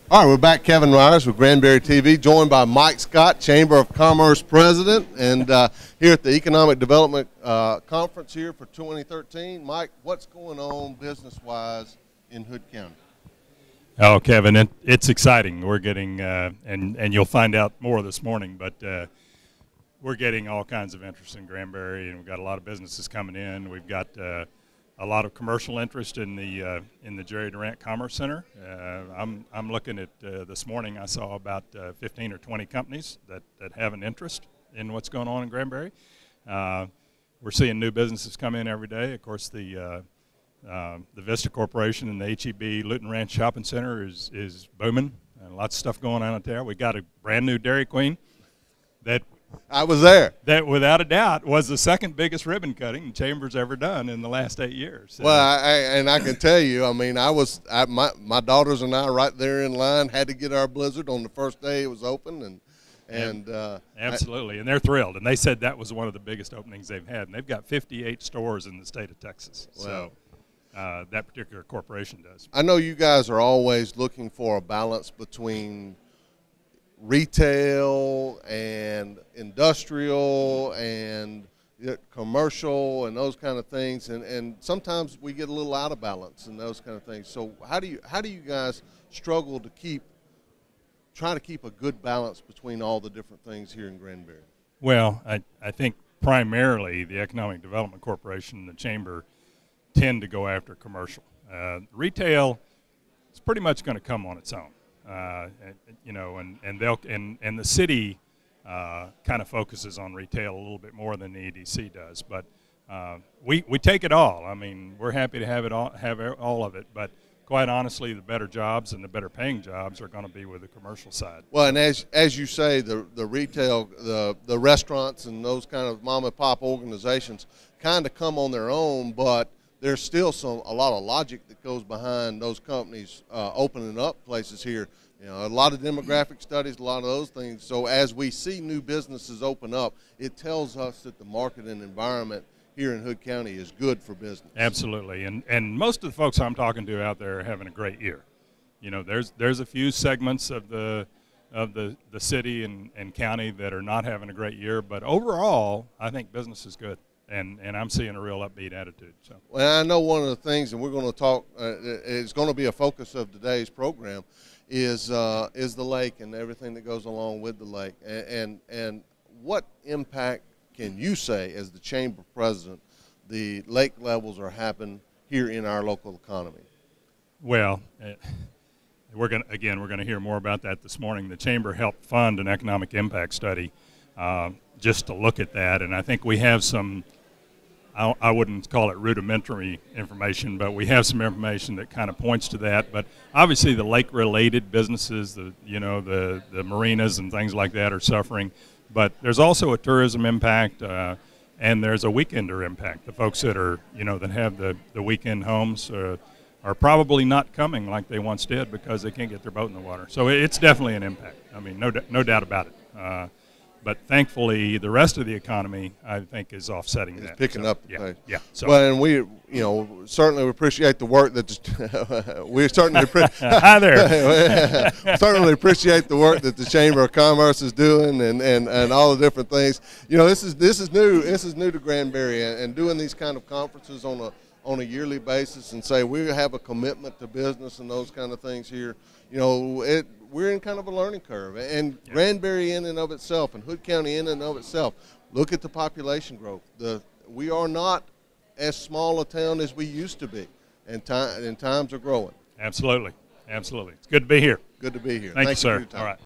All right, we're back. Kevin Myers with Granbury TV, joined by Mike Scott, Chamber of Commerce President, and here at the Economic Development Conference here for 2013. Mike, what's going on business-wise in Hood County? Oh, Kevin, it's exciting. We're getting, and you'll find out more this morning, but we're getting all kinds of interest in Granbury, and we've got a lot of businesses coming in. We've got a lot of commercial interest in the Jerry Durant Commerce Center. I'm looking at this morning. I saw about 15 or 20 companies that have an interest in what's going on in Granbury. We're seeing new businesses come in every day. Of course, the Vista Corporation and the HEB Luton Ranch Shopping Center is booming, and lots of stuff going on out there. We got a brand new Dairy Queen that I was there. That, without a doubt, was the second biggest ribbon cutting the Chamber's ever done in the last 8 years. Well, I can tell you, I mean, my daughters and I right there in line had to get our Blizzard on the first day it was open, and absolutely, and they're thrilled. And they said that was one of the biggest openings they've had, and they've got 58 stores in the state of Texas. Wow. So that particular corporation does. I know you guys are always looking for a balance between retail and industrial and commercial and those kind of things, and sometimes we get a little out of balance and those kind of things. So how do you guys struggle to try to keep a good balance between all the different things here in Granbury? Well, I think primarily the Economic Development Corporation and the Chamber tend to go after commercial. Retail is pretty much going to come on its own. You know, and the city kind of focuses on retail a little bit more than the EDC does, but we take it all. I mean, we're happy to have all of it, but quite honestly, the better jobs and the better paying jobs are going to be with the commercial side. Well, and as you say, the retail, the restaurants and those kind of mom and pop organizations kind of come on their own, but there's still a lot of logic that goes behind those companies opening up places here. You know, a lot of demographic studies, a lot of those things. So as we see new businesses open up, it tells us that the market and environment here in Hood County is good for business. Absolutely, and most of the folks I'm talking to out there are having a great year. You know, there's a few segments of the city and county that are not having a great year, but overall, I think business is good. And I'm seeing a real upbeat attitude. So. Well, I know one of the things, and we're going to talk, it's going to be a focus of today's program, is the lake and everything that goes along with the lake. And what impact can you say, as the Chamber President, the lake levels are happening here in our local economy? Well, we're going to hear more about that this morning. The Chamber helped fund an economic impact study just to look at that, and I think we have some, I wouldn't call it rudimentary information, but we have some information that kind of points to that. But obviously the lake-related businesses, the marinas and things like that are suffering. But there's also a tourism impact, and there's a weekender impact. The folks that are, that have the weekend homes are probably not coming like they once did because they can't get their boat in the water. So it's definitely an impact. I mean, no doubt about it. But thankfully, the rest of the economy, I think, is offsetting that. It's picking up the pace. Yeah. So. Well, and we, certainly appreciate the work that we certainly Hi there. certainly appreciate the work that the Chamber of Commerce is doing, and all the different things. This is new. This is new to Granbury, and doing these kind of conferences on a yearly basis, and say we have a commitment to business and those kind of things here. We're in kind of a learning curve, and Granbury in and of itself, and Hood County in and of itself, look at the population growth. We are not as small a town as we used to be, and times are growing. Absolutely. It's good to be here. Good to be here. Thank you, sir. For your time. All right.